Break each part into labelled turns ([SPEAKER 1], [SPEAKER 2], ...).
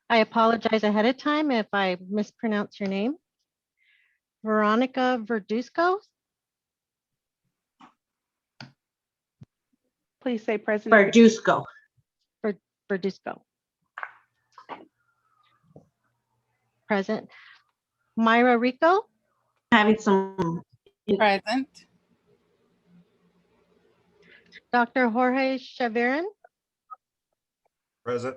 [SPEAKER 1] I apologize ahead of time if I mispronounce your name. Veronica Verduzco.
[SPEAKER 2] Please say present.
[SPEAKER 3] Verduzco.
[SPEAKER 1] Verduzco. Present. Myra Rico.
[SPEAKER 3] Having some.
[SPEAKER 4] Present.
[SPEAKER 1] Dr. Jorge Chaviran.
[SPEAKER 5] Present.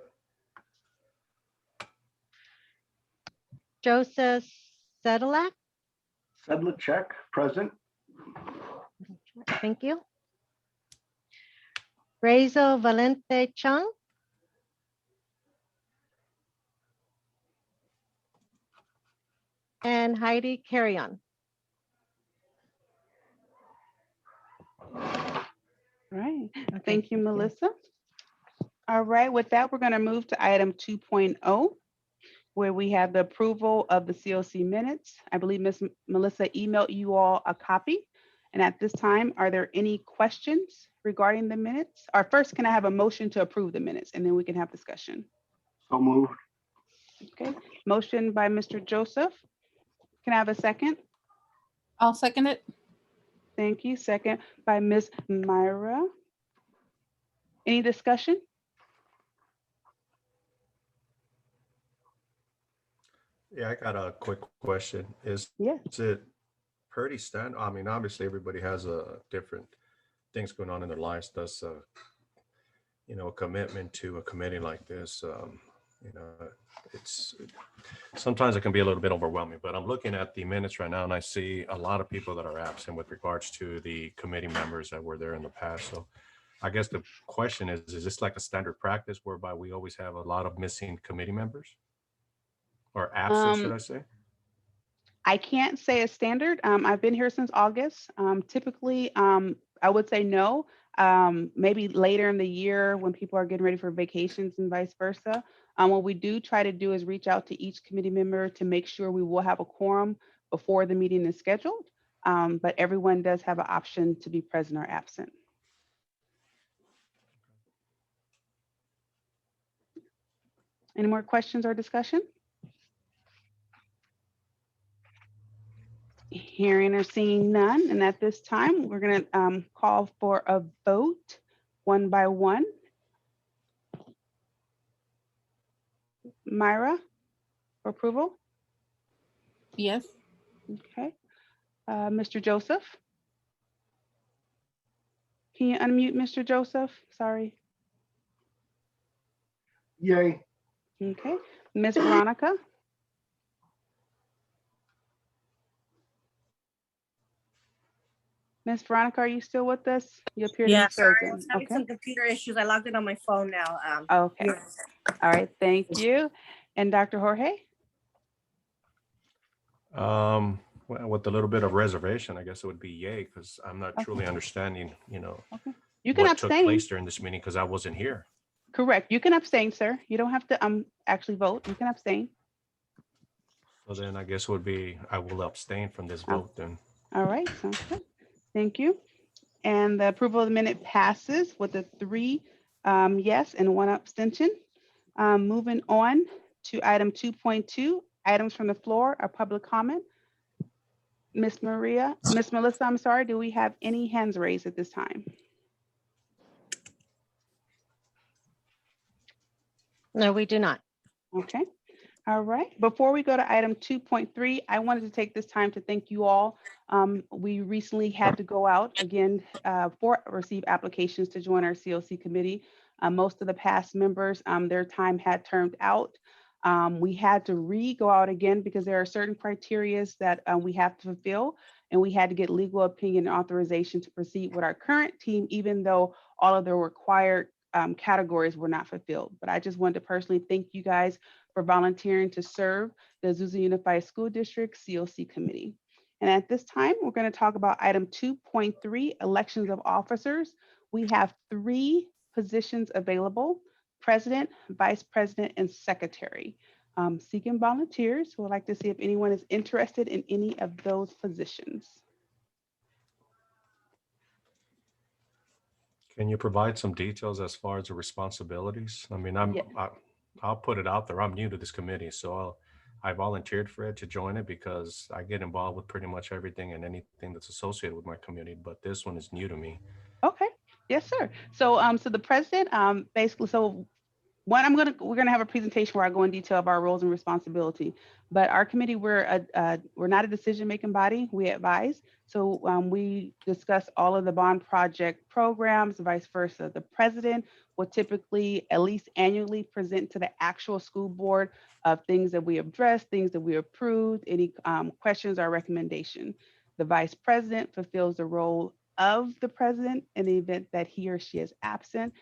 [SPEAKER 1] Joseph Sedlak.
[SPEAKER 6] Sedlacek, present.
[SPEAKER 1] Thank you. Rezo Valente Chung. And Heidi Carrion.
[SPEAKER 2] All right. Thank you, Melissa. All right. With that, we're going to move to item 2.0, where we have the approval of the COC minutes. I believe Ms. Melissa emailed you all a copy. And at this time, are there any questions regarding the minutes? Or first, can I have a motion to approve the minutes, and then we can have discussion?
[SPEAKER 6] So moved.
[SPEAKER 2] Okay. Motion by Mr. Joseph. Can I have a second?
[SPEAKER 4] I'll second it.
[SPEAKER 2] Thank you. Second by Ms. Myra. Any discussion?
[SPEAKER 5] Yeah, I got a quick question. Is
[SPEAKER 2] Yes.
[SPEAKER 5] it pretty standard? I mean, obviously everybody has different things going on in their lives. Does a commitment to a committee like this, sometimes it can be a little bit overwhelming, but I'm looking at the minutes right now and I see a lot of people that are absent with regards to the committee members that were there in the past. So I guess the question is this like a standard practice whereby we always have a lot of missing committee members? Or absent, should I say?
[SPEAKER 2] I can't say a standard. I've been here since August. Typically, I would say no. Maybe later in the year when people are getting ready for vacations and vice versa. What we do try to do is reach out to each committee member to make sure we will have a quorum before the meeting is scheduled. But everyone does have an option to be present or absent. Any more questions or discussion? Hearing or seeing none, and at this time, we're going to call for a vote one by one. Myra, for approval?
[SPEAKER 4] Yes.
[SPEAKER 2] Okay. Mr. Joseph? Can you unmute Mr. Joseph? Sorry.
[SPEAKER 6] Yay.
[SPEAKER 2] Okay. Miss Veronica? Miss Veronica, are you still with us? You appear to
[SPEAKER 3] Yeah,
[SPEAKER 2] be
[SPEAKER 3] sorry, I
[SPEAKER 2] frozen.
[SPEAKER 3] was having
[SPEAKER 2] Okay.
[SPEAKER 3] some computer issues. I logged in on my phone now.
[SPEAKER 2] Okay.
[SPEAKER 3] Yes.
[SPEAKER 2] All right. Thank you. And Dr. Jorge?
[SPEAKER 5] Well, with a little bit of reservation, I guess it would be yay, because I'm not
[SPEAKER 2] Okay.
[SPEAKER 5] truly understanding,
[SPEAKER 2] You can
[SPEAKER 5] what took
[SPEAKER 2] abstain.
[SPEAKER 5] place during this meeting because I wasn't here.
[SPEAKER 2] Correct. You can abstain, sir. You don't have to actually vote. You can abstain.
[SPEAKER 5] So then I guess would be, I will abstain from this
[SPEAKER 2] Oh.
[SPEAKER 5] vote then.
[SPEAKER 2] All right. Sounds good. Thank you. And the approval of the minute passes with a 3 yes and 1 abstention. Moving on to item 2.2, items from the floor or public comment. Miss Melissa, I'm sorry, do we have any hands raised at this time?
[SPEAKER 1] No, we do not.
[SPEAKER 2] Okay. All right. Before we go to item 2.3, I wanted to take this time to thank you all. We recently had to go out again for receive applications to join our COC committee. Most of the past members, their time had turned out. We had to go out again because there are certain criterias that we have to fulfill, and we had to get legal opinion and authorization to proceed with our current team, even though all of the required categories were not fulfilled. But I just wanted to personally thank you guys for volunteering to serve the Azusa Unified School District COC committee. And at this time, we're going to talk about item 2.3, elections of officers. We have 3 positions available: president, vice president, and secretary. Seeking volunteers. We'd like to see if anyone is interested in any of those positions.
[SPEAKER 5] Can you provide some details as far as the responsibilities? I mean,
[SPEAKER 2] Yeah.
[SPEAKER 5] I'll put it out there. I'm new to this committee, so I volunteered for it to join it because I get involved with pretty much everything and anything that's associated with my community. But this one is new to me.
[SPEAKER 2] Okay, yes, sir. So, so the president, basically, so we're gonna have a presentation where I go in detail of our roles and responsibility. But our committee, we're not a decision-making body. We advise. So we discuss all of the bond project programs, vice versa. The president will typically, at least annually, present to the actual school board of things that we addressed, things that we approved, any questions or recommendation. The vice president fulfills the role of the president in the event that he or she is absent,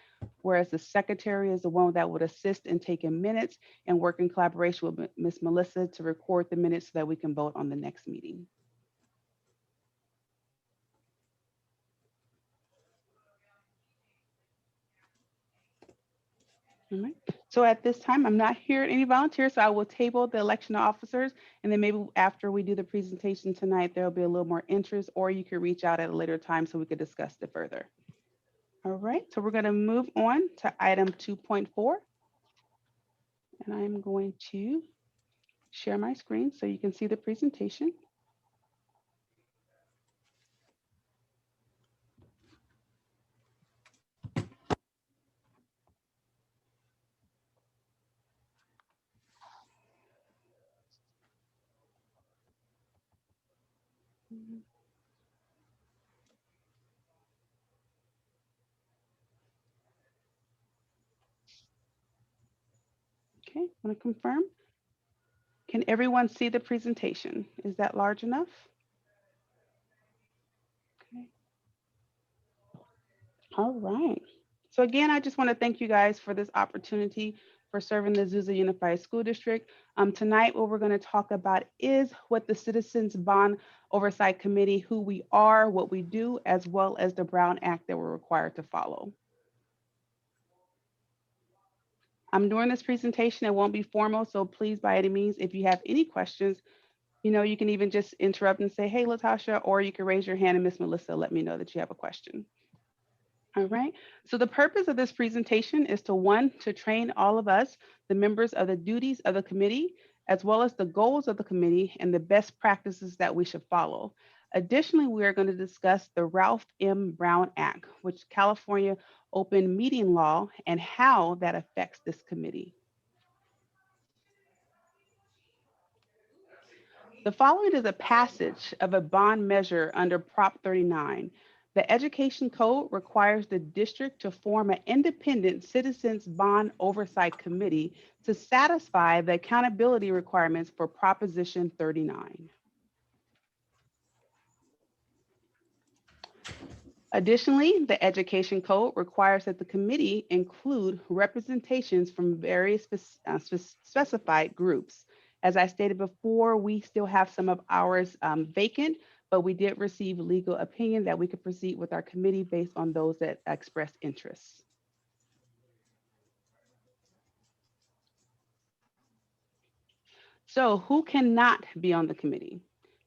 [SPEAKER 2] whereas the secretary is the one that would assist in taking minutes and work in collaboration with Ms. Melissa to record the minutes so that we can vote on the next meeting. All right. So at this time, I'm not hearing any volunteers, so I will table the election of officers. And then maybe after we do the presentation tonight, there'll be a little more interest, or you could reach out at a later time so we could discuss it further. All right, so we're going to move on to item 2.4. And I'm going to share my screen so you can see the presentation. Okay, I want to confirm. Can everyone see the presentation? Is that large enough? Okay. All right. So again, I just want to thank you guys for this opportunity for serving the Azusa Unified School District. Tonight, what we're going to talk about is what the Citizens Bond Oversight Committee, who we are, what we do, as well as the Brown Act that we're required to follow. I'm doing this presentation. It won't be formal, so please, by any means, if you have any questions, you can even just interrupt and say, hey, Latasha, or you can raise your hand and Miss Melissa, let me know that you have a question. All right, so the purpose of this presentation is to train all of us, the members of the duties of the committee, as well as the goals of the committee and the best practices that we should follow. Additionally, we are going to discuss the Ralph M. Brown Act, which California open meeting law, and how that affects this committee. The following is a passage of a bond measure under Prop 39. The Education Code requires the district to form an independent Citizens Bond Oversight Committee to satisfy the accountability requirements for Proposition 39. Additionally, the Education Code requires that the committee include representations from various specified groups. As I stated before, we still have some of ours vacant, but we did receive legal opinion that we could proceed with our committee based on those that expressed interest. So who cannot be on the committee?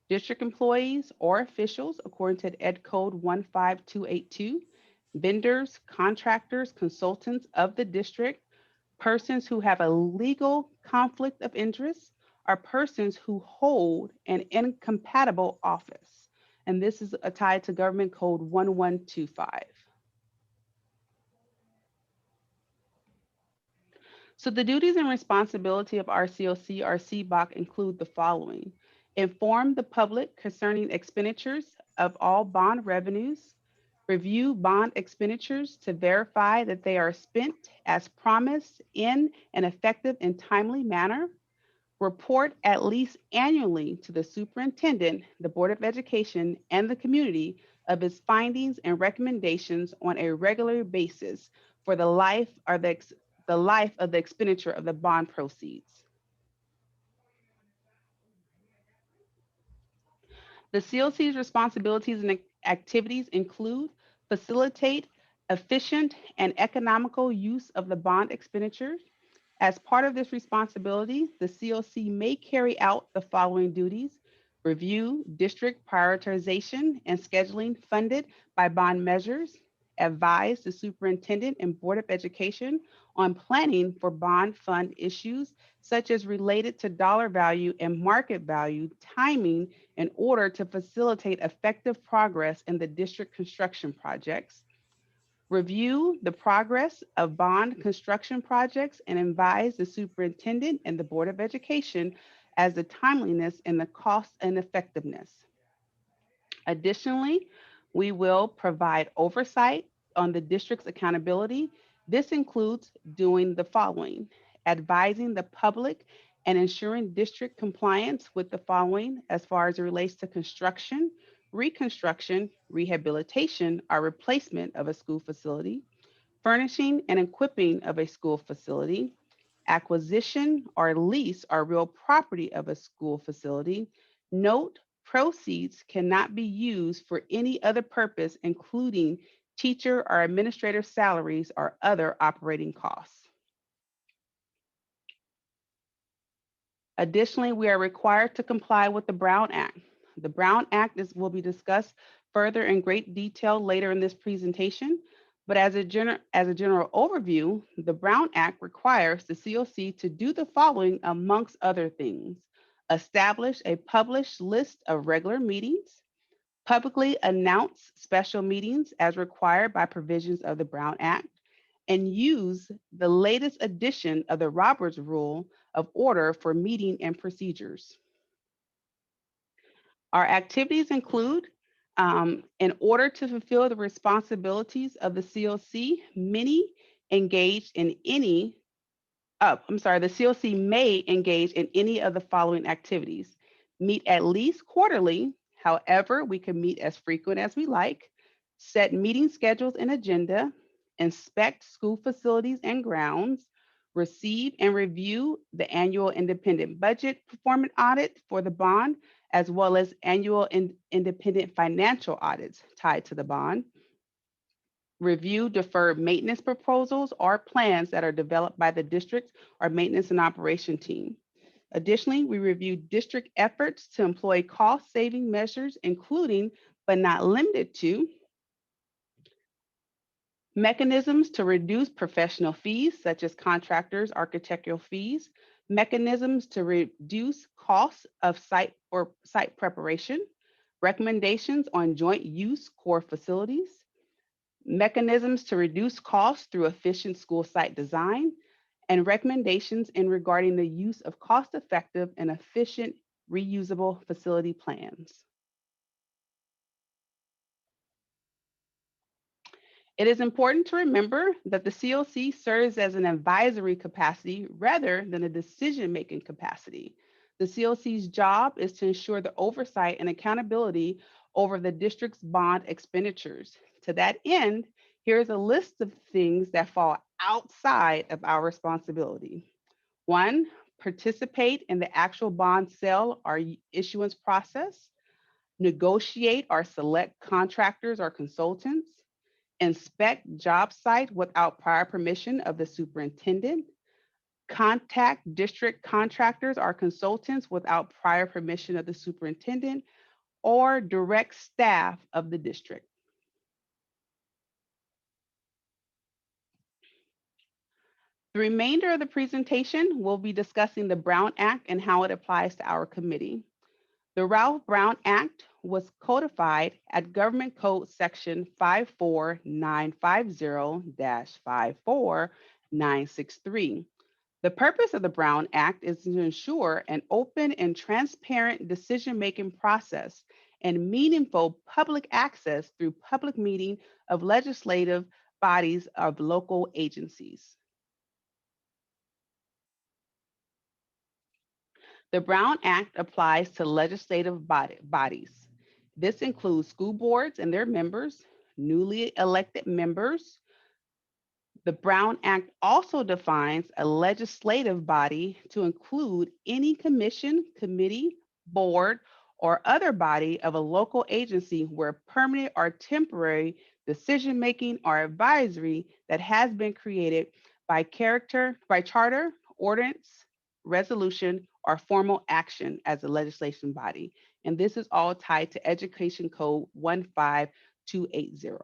[SPEAKER 2] District employees or officials, according to Ed Code 15282, vendors, contractors, consultants of the district, persons who have a legal conflict of interest, are persons who hold an incompatible office. And this is tied to Government Code 1125. So the duties and responsibility of our COC or CBOC include the following: inform the public concerning expenditures of all bond revenues, review bond expenditures to verify that they are spent as promised in an effective and timely manner, report at least annually to the superintendent, the Board of Education, and the community of its findings and recommendations on a regular basis for the life of the expenditure of the bond proceeds. The COC's responsibilities and activities include facilitate efficient and economical use of the bond expenditures. As part of this responsibility, the COC may carry out the following duties: review district prioritization and scheduling funded by bond measures, advise the superintendent and Board of Education on planning for bond fund issues such as related to dollar value and market value timing in order to facilitate effective progress in the district construction projects. Review the progress of bond construction projects and advise the superintendent and the Board of Education as the timeliness and the cost and effectiveness. Additionally, we will provide oversight on the district's accountability. This includes doing the following: advising the public and ensuring district compliance with the following as far as it relates to construction, reconstruction, rehabilitation, or replacement of a school facility, furnishing and equipping of a school facility, acquisition or lease or real property of a school facility. Note, proceeds cannot be used for any other purpose, including teacher or administrator salaries or other operating costs. Additionally, we are required to comply with the Brown Act. The Brown Act will be discussed further in great detail later in this presentation, but as a general overview, the Brown Act requires the COC to do the following amongst other things: establish a published list of regular meetings, publicly announce special meetings as required by provisions of the Brown Act, and use the latest edition of the Roberts Rule of Order for meeting and procedures. Our activities include, in order to fulfill the responsibilities of the COC, the COC may engage in any of the following activities: meet at least quarterly. However, we can meet as frequent as we like, set meeting schedules and agenda, inspect school facilities and grounds, receive and review the annual independent budget performance audit for the bond, as well as annual independent financial audits tied to the bond, review deferred maintenance proposals or plans that are developed by the district or maintenance and operation team. Additionally, we review district efforts to employ cost-saving measures, including but not limited to mechanisms to reduce professional fees, such as contractors' architectural fees, mechanisms to reduce costs of site preparation, recommendations on joint use core facilities, mechanisms to reduce costs through efficient school site design, and recommendations in regarding the use of cost-effective and efficient reusable facility plans. It is important to remember that the COC serves as an advisory capacity rather than a decision-making capacity. The COC's job is to ensure the oversight and accountability over the district's bond expenditures. To that end, here's a list of things that fall outside of our responsibility. 1, participate in the actual bond sale or issuance process, negotiate or select contractors or consultants, inspect job site without prior permission of the superintendent, contact district contractors or consultants without prior permission of the superintendent, or direct staff of the district. The remainder of the presentation will be discussing the Brown Act and how it applies to our committee. The Ralph Brown Act was codified at Government Code Section 54950-54963. The purpose of the Brown Act is to ensure an open and transparent decision-making process and meaningful public access through public meeting of legislative bodies of local agencies. The Brown Act applies to legislative bodies. This includes school boards and their members, newly elected members. The Brown Act also defines a legislative body to include any commission, committee, board, or other body of a local agency where permanent or temporary decision-making or advisory that has been created by charter, ordinance, resolution, or formal action as a legislation body. And this is all tied to Education Code 15280.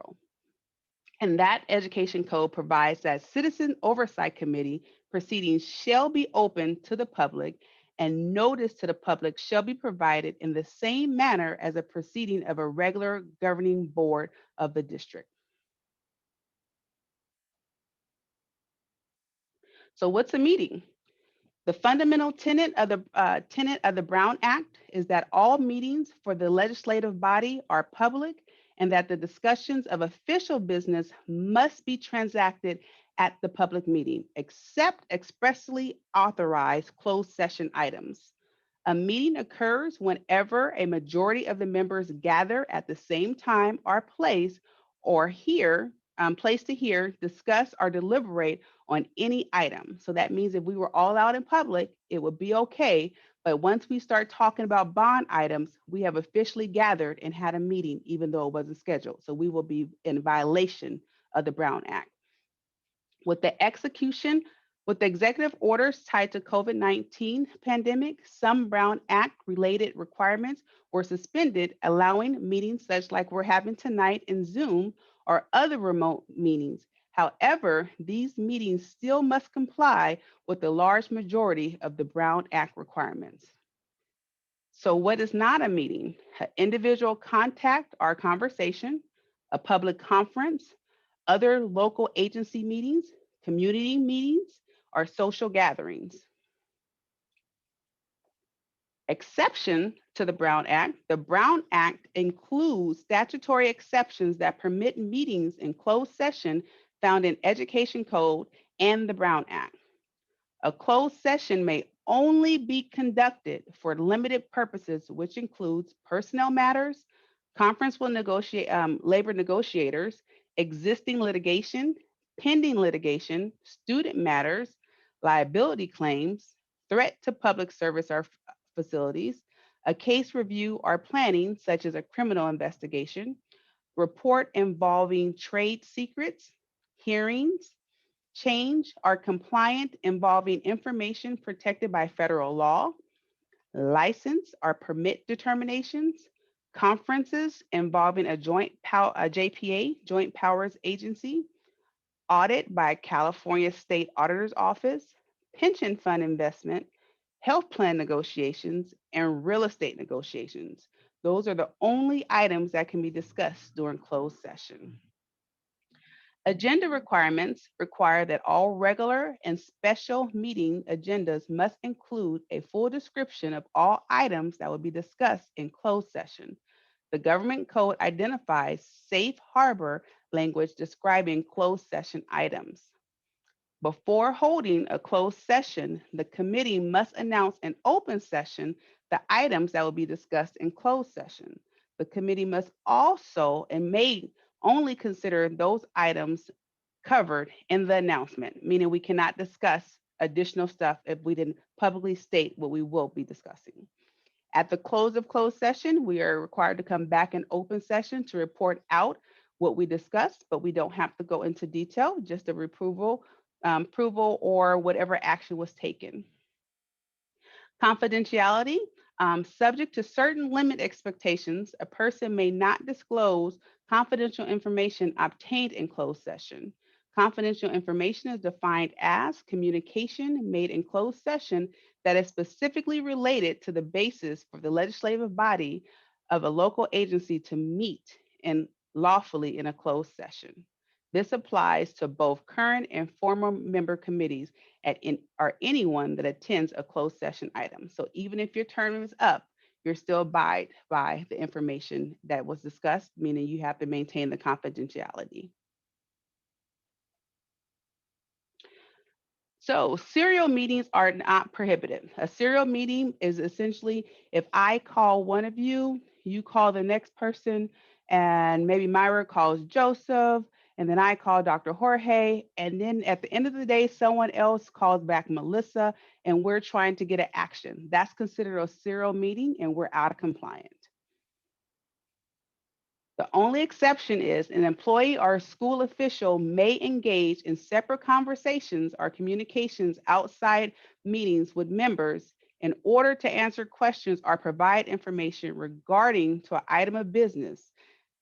[SPEAKER 2] And that education code provides that Citizen Oversight Committee proceedings shall be open to the public and notice to the public shall be provided in the same manner as a proceeding of a regular governing board of the district. So what's a meeting? The fundamental tenet of the Brown Act is that all meetings for the legislative body are public and that the discussions of official business must be transacted at the public meeting, except expressly authorized closed session items. A meeting occurs whenever a majority of the members gather at the same time or place to hear, discuss, or deliberate on any item. So that means if we were all out in public, it would be okay. But once we start talking about bond items, we have officially gathered and had a meeting, even though it wasn't scheduled. So we will be in violation of the Brown Act. With the executive orders tied to COVID-19 pandemic, some Brown Act related requirements were suspended, allowing meetings such like we're having tonight in Zoom or other remote meetings. However, these meetings still must comply with the large majority of the Brown Act requirements. So what is not a meeting? An individual contact or conversation, a public conference, other local agency meetings, community meetings, or social gatherings. Exception to the Brown Act includes statutory exceptions that permit meetings in closed session found in Education Code and the Brown Act. A closed session may only be conducted for limited purposes, which includes personnel matters, conference with labor negotiators, existing litigation, pending litigation, student matters, liability claims, threat to public service or facilities, a case review or planning, such as a criminal investigation, report involving trade secrets, hearings, change or compliant involving information protected by federal law, license or permit determinations, conferences involving a JPA, Joint Powers Agency, audit by California State Auditor's Office, pension fund investment, health plan negotiations, and real estate negotiations. Those are the only items that can be discussed during closed session. Agenda requirements require that all regular and special meeting agendas must include a full description of all items that will be discussed in closed session. The government code identifies safe harbor language describing closed session items. Before holding a closed session, the committee must announce in open session the items that will be discussed in closed session. The committee must also and may only consider those items covered in the announcement, meaning we cannot discuss additional stuff if we didn't publicly state what we will be discussing. At the close of closed session, we are required to come back in open session to report out what we discussed, but we don't have to go into detail, just a approval or whatever action was taken. Confidentiality, subject to certain limit expectations, a person may not disclose confidential information obtained in closed session. Confidential information is defined as communication made in closed session that is specifically related to the basis for the legislative body of a local agency to meet and lawfully in a closed session. This applies to both current and former member committees or anyone that attends a closed session item. So even if your term is up, you're still abide by the information that was discussed, meaning you have to maintain the confidentiality. So serial meetings are not prohibited. A serial meeting is essentially if I call one of you, you call the next person, and maybe Myra calls Joseph, and then I call Dr. Jorge, and then at the end of the day, someone else calls back Melissa, and we're trying to get an action. That's considered a serial meeting, and we're out of compliance. The only exception is an employee or a school official may engage in separate conversations or communications outside meetings with members in order to answer questions or provide information regarding to an item of business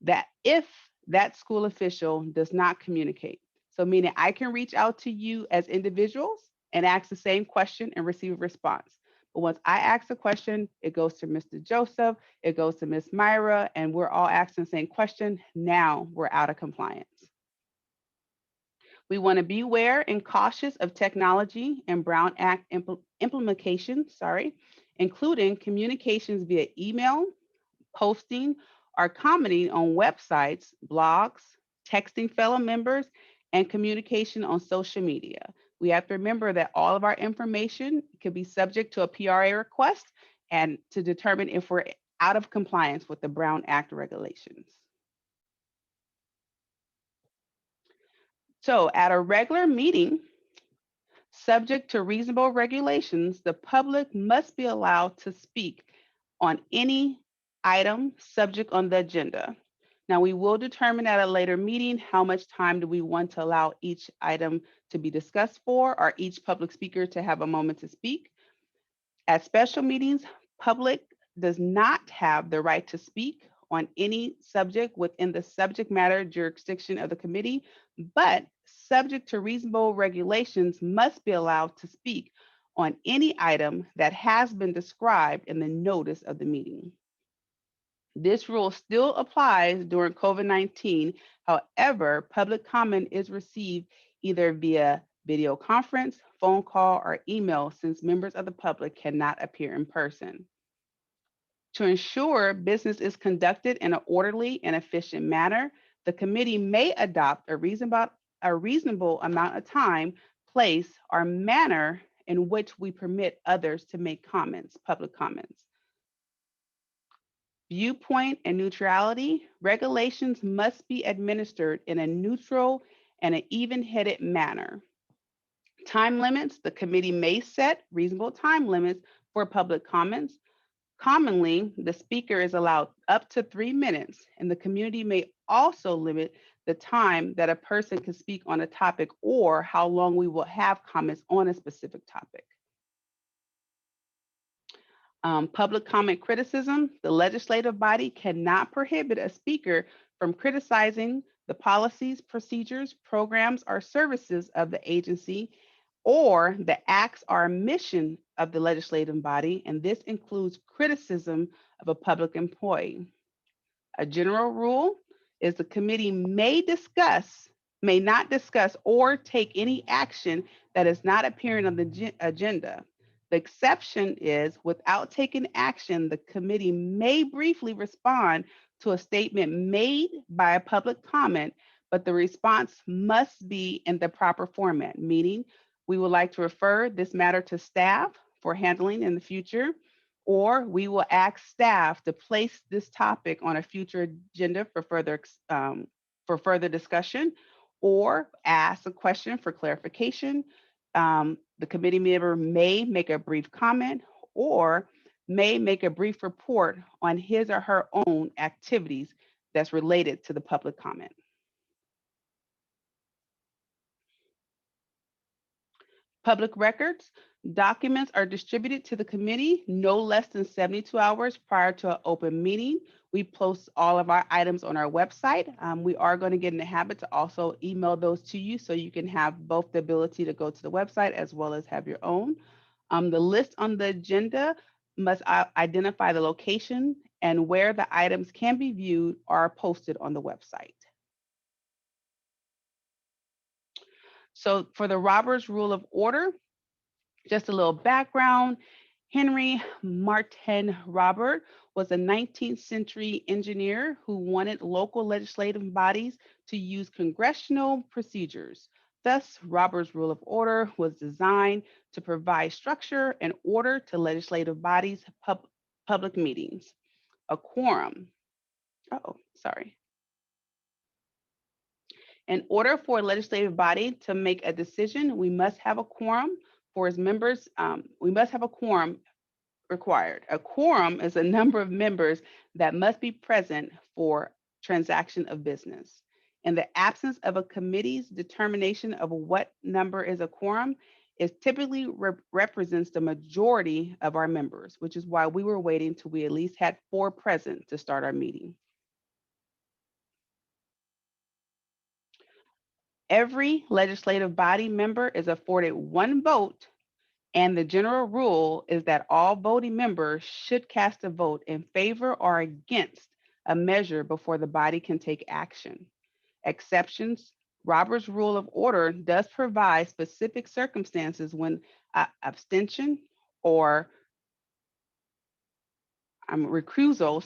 [SPEAKER 2] that if that school official does not communicate. So meaning I can reach out to you as individuals and ask the same question and receive a response. But once I ask a question, it goes to Mr. Joseph, it goes to Miss Myra, and we're all asking the same question. Now we're out of compliance. We want to be aware and cautious of technology and Brown Act implementation, including communications via email, posting, or commenting on websites, blogs, texting fellow members, and communication on social media. We have to remember that all of our information could be subject to a PRA request and to determine if we're out of compliance with the Brown Act regulations. So at a regular meeting, subject to reasonable regulations, the public must be allowed to speak on any item subject on the agenda. Now, we will determine at a later meeting how much time do we want to allow each item to be discussed for, or each public speaker to have a moment to speak. At special meetings, public does not have the right to speak on any subject within the subject matter jurisdiction of the committee, but subject to reasonable regulations must be allowed to speak on any item that has been described in the notice of the meeting. This rule still applies during COVID-19. However, public comment is received either via video conference, phone call, or email, since members of the public cannot appear in person. To ensure business is conducted in an orderly and efficient manner, the committee may adopt a reasonable amount of time, place, or manner in which we permit others to make comments, public comments. Viewpoint and neutrality regulations must be administered in a neutral and an even-headed manner. Time limits, the committee may set reasonable time limits for public comments. Commonly, the speaker is allowed up to 3 minutes, and the community may also limit the time that a person can speak on a topic or how long we will have comments on a specific topic. Public comment criticism, the legislative body cannot prohibit a speaker from criticizing the policies, procedures, programs, or services of the agency or the acts or mission of the legislative body, and this includes criticism of a public employee. A general rule is the committee may not discuss or take any action that is not appearing on the agenda. The exception is, without taking action, the committee may briefly respond to a statement made by a public comment, but the response must be in the proper format, meaning we would like to refer this matter to staff for handling in the future, or we will ask staff to place this topic on a future agenda for further discussion, or ask a question for clarification. The committee member may make a brief comment or may make a brief report on his or her own activities that's related to the public comment. Public records, documents are distributed to the committee no less than 72 hours prior to an open meeting. We post all of our items on our website. We are going to get in the habit to also email those to you so you can have both the ability to go to the website as well as have your own. The list on the agenda must identify the location and where the items can be viewed or posted on the website. So for the Roberts Rule of Order, just a little background. Henry Martin Robert was a 19th century engineer who wanted local legislative bodies to use congressional procedures. Thus, Robert's Rule of Order was designed to provide structure and order to legislative bodies' public meetings. A quorum. In order for a legislative body to make a decision, we must have a quorum for its members. We must have a quorum required. A quorum is a number of members that must be present for transaction of business. In the absence of a committee's determination of what number is a quorum, it typically represents the majority of our members, which is why we were waiting till we at least had 4 present to start our meeting. Every legislative body member is afforded one vote, and the general rule is that all voting members should cast a vote in favor or against a measure before the body can take action. Exceptions, Robert's Rule of Order does provide specific circumstances when abstention or recusal,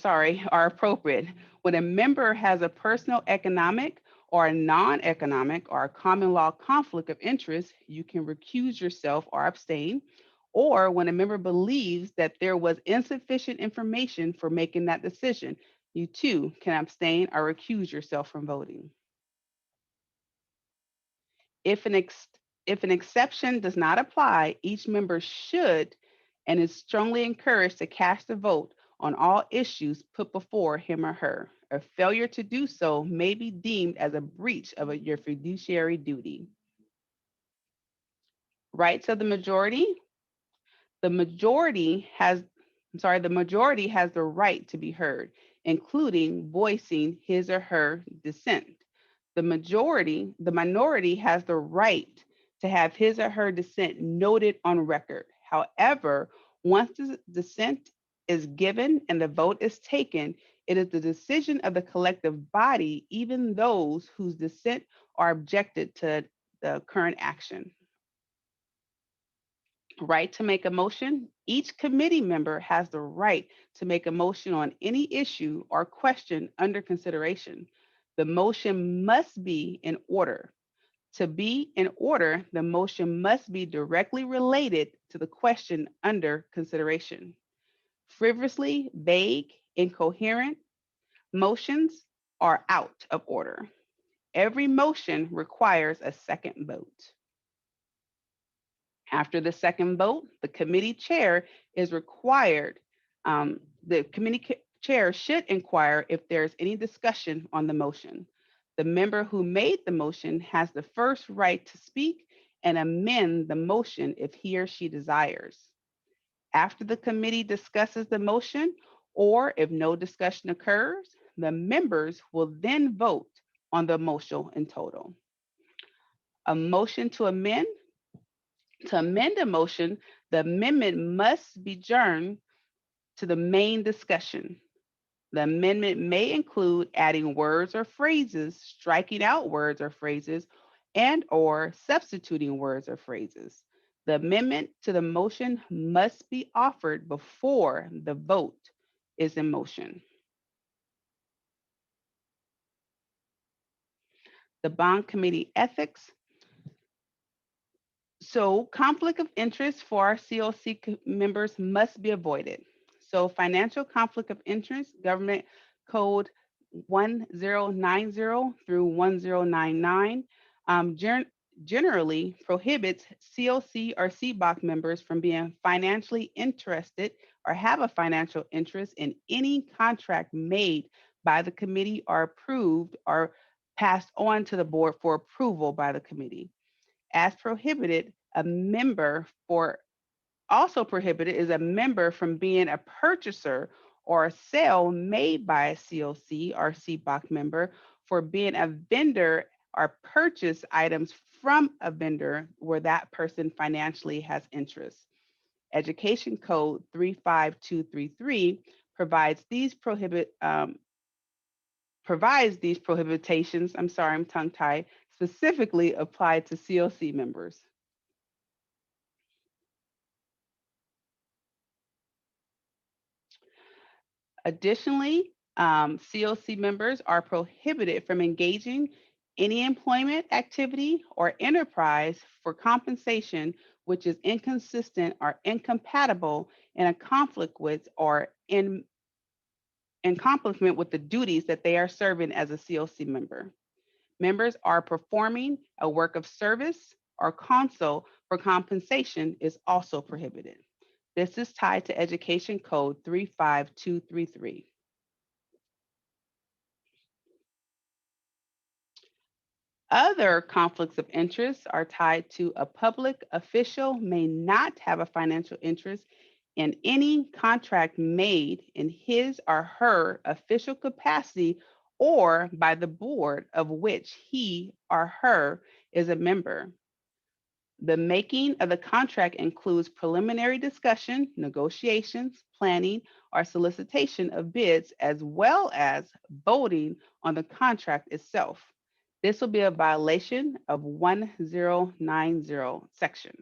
[SPEAKER 2] are appropriate. When a member has a personal economic or a non-economic or a common law conflict of interest, you can recuse yourself or abstain. Or when a member believes that there was insufficient information for making that decision, you too can abstain or recuse yourself from voting. If an exception does not apply, each member should and is strongly encouraged to cast a vote on all issues put before him or her. A failure to do so may be deemed as a breach of your fiduciary duty. Rights of the majority. The majority has the right to be heard, including voicing his or her dissent. The minority has the right to have his or her dissent noted on record. However, once the dissent is given and the vote is taken, it is the decision of the collective body, even those whose dissent are objected to the current action. Right to make a motion. Each committee member has the right to make a motion on any issue or question under consideration. The motion must be in order. To be in order, the motion must be directly related to the question under consideration. Frivolously, vague, incoherent motions are out of order. Every motion requires a second vote. After the second vote, the committee chair is required. The committee chair should inquire if there's any discussion on the motion. The member who made the motion has the first right to speak and amend the motion if he or she desires. After the committee discusses the motion, or if no discussion occurs, the members will then vote on the motion in total. A motion to amend. To amend a motion, the amendment must be adjourned to the main discussion. The amendment may include adding words or phrases, striking out words or phrases, and/or substituting words or phrases. The amendment to the motion must be offered before the vote is in motion. The bond committee ethics. So conflict of interest for our COC members must be avoided. So financial conflict of interest, Government Code 1090 through 1099, generally prohibits COC or CBOC members from being financially interested or have a financial interest in any contract made by the committee or approved or passed on to the board for approval by the committee. As prohibited, also prohibited is a member from being a purchaser or a sale made by a COC or CBOC member, for being a vendor or purchase items from a vendor where that person financially has interest. Education Code 35233 provides these prohibitations, I'm tongue-tied, specifically applied to COC members. Additionally, COC members are prohibited from engaging any employment activity or enterprise for compensation which is inconsistent or incompatible in a conflict with or in complement with the duties that they are serving as a COC member. Members are performing a work of service or counsel for compensation is also prohibited. This is tied to Education Code 35233. Other conflicts of interest are tied to a public official may not have a financial interest in any contract made in his or her official capacity or by the board of which he or her is a member. The making of the contract includes preliminary discussion, negotiations, planning, or solicitation of bids, as well as voting on the contract itself. This will be a violation of 1090 section.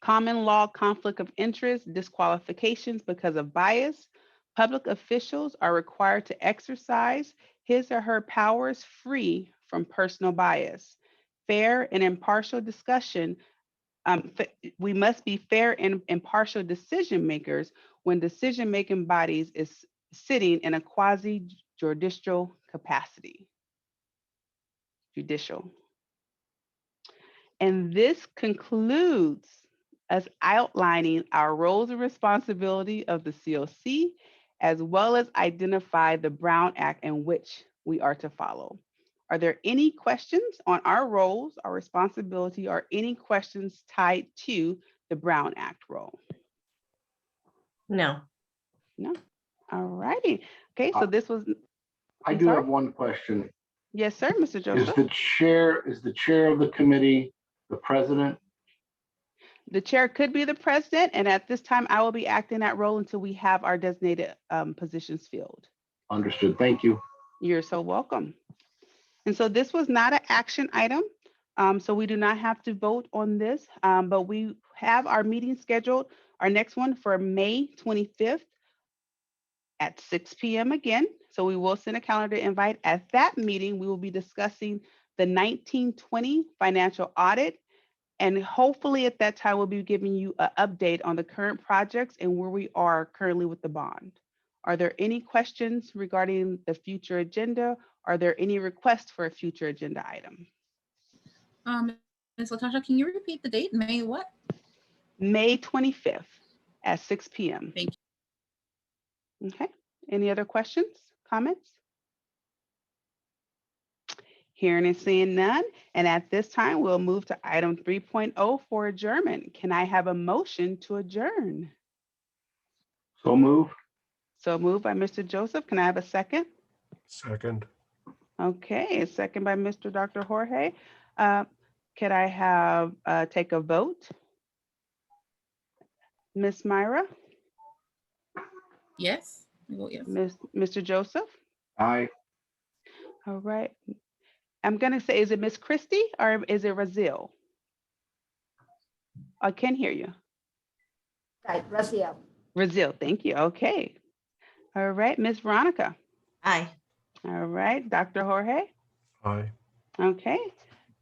[SPEAKER 2] Common law conflict of interest, disqualifications because of bias. Public officials are required to exercise his or her powers free from personal bias. Fair and impartial discussion. We must be fair and impartial decision makers when decision-making bodies is sitting in a quasi-judicial capacity. Judicial. And this concludes us outlining our roles and responsibility of the COC, as well as identify the Brown Act in which we are to follow. Are there any questions on our roles, our responsibility, or any questions tied to the Brown Act role?
[SPEAKER 3] No.
[SPEAKER 2] No? All righty. Okay, so this was,
[SPEAKER 6] I
[SPEAKER 2] I'm
[SPEAKER 6] do
[SPEAKER 2] sorry?
[SPEAKER 6] have one question.
[SPEAKER 2] yes, sir, Mr.
[SPEAKER 6] Is
[SPEAKER 2] Joseph.
[SPEAKER 6] the chair of the committee the president?
[SPEAKER 2] The chair could be the president, and at this time, I will be acting that role until we have our designated positions filled.
[SPEAKER 6] Understood. Thank you.
[SPEAKER 2] You're so welcome. And so this was not an action item, so we do not have to vote on this, but we have our meeting scheduled, our next one for May 25th at 6 p.m. again. So we will send a calendar invite. At that meeting, we will be discussing the 1920 financial audit. And hopefully at that time, we'll be giving you an update on the current projects and where we are currently with the bond. Are there any questions regarding the future agenda? Are there any requests for a future agenda item?
[SPEAKER 4] Ms. Latasha, can you repeat the date? May what?
[SPEAKER 2] May 25th at 6 p.m.
[SPEAKER 4] Thank
[SPEAKER 2] you. Okay. Any other questions, comments? Hearing and seeing none. And at this time, we'll move to item 3.0 for adjournment. Can I have a motion to adjourn?
[SPEAKER 6] So moved.
[SPEAKER 2] So moved by Mr. Joseph. Can I have a second?
[SPEAKER 5] Second.
[SPEAKER 2] Okay, a second by Mr. Dr. Jorge. Could I have take a vote? Miss Myra?
[SPEAKER 4] Yes. I vote yes.
[SPEAKER 2] Mr. Joseph?
[SPEAKER 6] Aye.
[SPEAKER 2] All right. I'm going to say, is it Miss Christie or is it Razil? I can't hear you.
[SPEAKER 7] Right, Razil.
[SPEAKER 2] Razil, thank you. Okay. All right, Miss Veronica.
[SPEAKER 3] Aye.
[SPEAKER 2] All right, Dr. Jorge.
[SPEAKER 5] Aye.
[SPEAKER 2] Okay,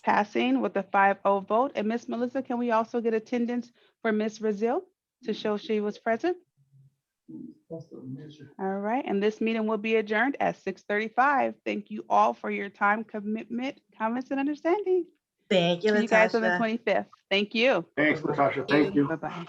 [SPEAKER 2] passing with a 5-0 vote. And Miss Melissa, can we also get attendance for Miss Razil to show she was present? All right, and this meeting will be adjourned at 6:35. Thank you all for your time, commitment, comments, and understanding.
[SPEAKER 3] Thank you,
[SPEAKER 2] See you guys on the
[SPEAKER 3] Latasha.
[SPEAKER 2] 25th. Thank you.
[SPEAKER 6] Thanks, Natasha. Thank you.
[SPEAKER 2] Bye-bye.